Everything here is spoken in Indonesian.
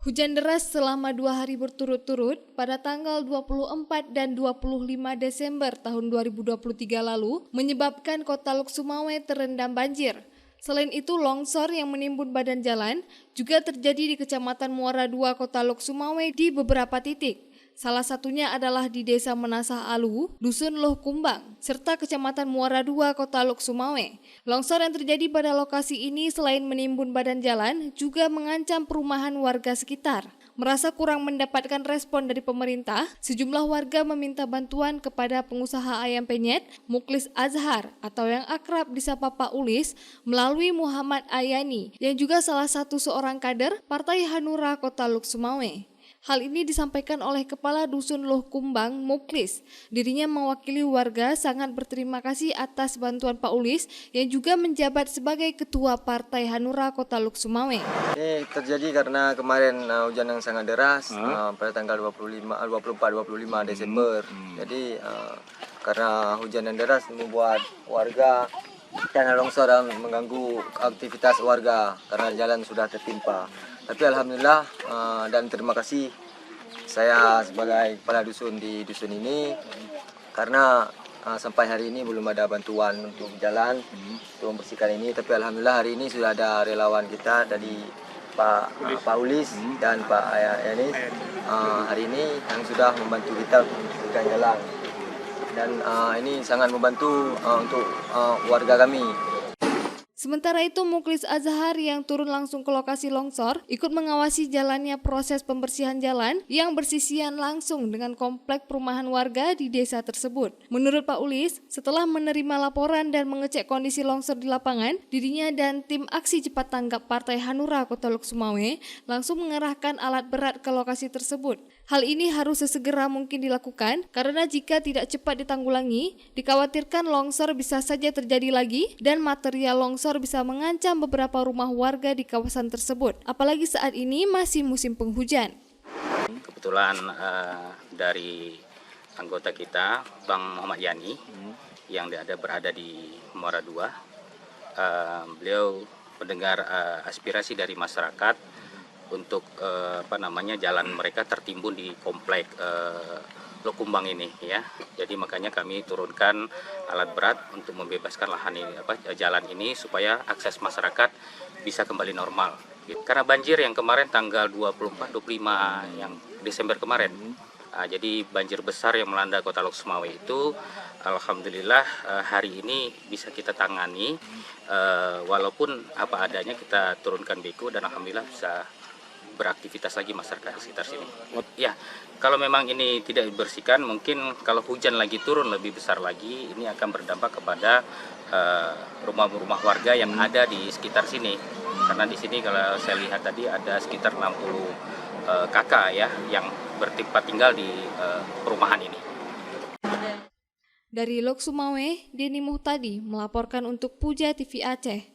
Hujan deras selama 2 hari berturut-turut pada tanggal 24 dan 25 Desember tahun 2023 lalu menyebabkan kota Lok Sumawe terendam banjir. Selain itu, longsor yang menimbun badan jalan juga terjadi di Kecamatan Muara II, Kota Lok Sumawe di beberapa titik. Salah satunya adalah di Desa Menasah Alu, Dusun Loh Kumbang, serta Kecamatan Muara II, Kota Lok Sumawe. Longsor yang terjadi pada lokasi ini selain menimbun badan jalan, juga mengancam perumahan warga sekitar. Merasa kurang mendapatkan respon dari pemerintah, sejumlah warga meminta bantuan kepada pengusaha ayam penyet, Muklis Azhar, atau yang akrab disapa Pak Ulis, melalui Muhammad Ayani, yang juga salah satu seorang kader Partai Hanura Kota Lok Sumawe. Hal ini disampaikan oleh Kepala Dusun Loh Kumbang, Muklis. Dirinya mewakili warga sangat berterima kasih atas bantuan Pak Ulis yang juga menjabat sebagai Ketua Partai Hanura Kota Lok Sumawe. Ini terjadi karena kemarin hujan yang sangat deras pada tanggal 24-25 Desember. Jadi karena hujan yang deras membuat warga tanah longsor dan mengganggu aktivitas warga karena jalan sudah tertimpa. Tapi alhamdulillah dan terima kasih saya sebagai kepala dusun di dusun ini karena sampai hari ini belum ada bantuan untuk jalan untuk membersihkan ini. Tapi alhamdulillah hari ini sudah ada relawan kita dari Pak Ulis dan Pak Yani hari ini yang sudah membantu kita membersihkan jalan. Dan ini sangat membantu untuk warga kami. Sementara itu, Muklis Azhar yang turun langsung ke lokasi longsor ikut mengawasi jalannya proses pembersihan jalan yang bersisian langsung dengan komplek perumahan warga di desa tersebut. Menurut Pak Ulis, setelah menerima laporan dan mengecek kondisi longsor di lapangan, dirinya dan tim aksi cepat tanggap Partai Hanura Kota Lok Sumawe langsung mengerahkan alat berat ke lokasi tersebut. Hal ini harus sesegera mungkin dilakukan karena jika tidak cepat ditanggulangi, dikhawatirkan longsor bisa saja terjadi lagi dan material longsor bisa mengancam beberapa rumah warga di kawasan tersebut, apalagi saat ini masih musim penghujan. Kebetulan dari anggota kita, Bang Muhammad Yani, yang berada di Muara II, beliau mendengar aspirasi dari masyarakat untuk jalan mereka tertimbun di komplek Loh Kumbang ini ya. Jadi makanya kami turunkan alat berat untuk membebaskan lahan ini jalan ini supaya akses masyarakat bisa kembali normal. Karena banjir yang kemarin tanggal 24-25 yang Desember kemarin. Jadi banjir besar yang melanda Kota Lok Sumawe itu alhamdulillah hari ini bisa kita tangani walaupun apa adanya kita turunkan beko dan alhamdulillah bisa beraktivitas lagi masyarakat di sekitar sini. Ya, kalau memang ini tidak dibersihkan, mungkin kalau hujan lagi turun lebih besar lagi, ini akan berdampak kepada rumah-rumah warga yang ada di sekitar sini. Karena di sini kalau saya lihat tadi ada sekitar 60 kakak ya yang bertempat tinggal di perumahan ini. Dari Lok Sumawe, Deni Muhtadi melaporkan untuk Puja TV Aceh.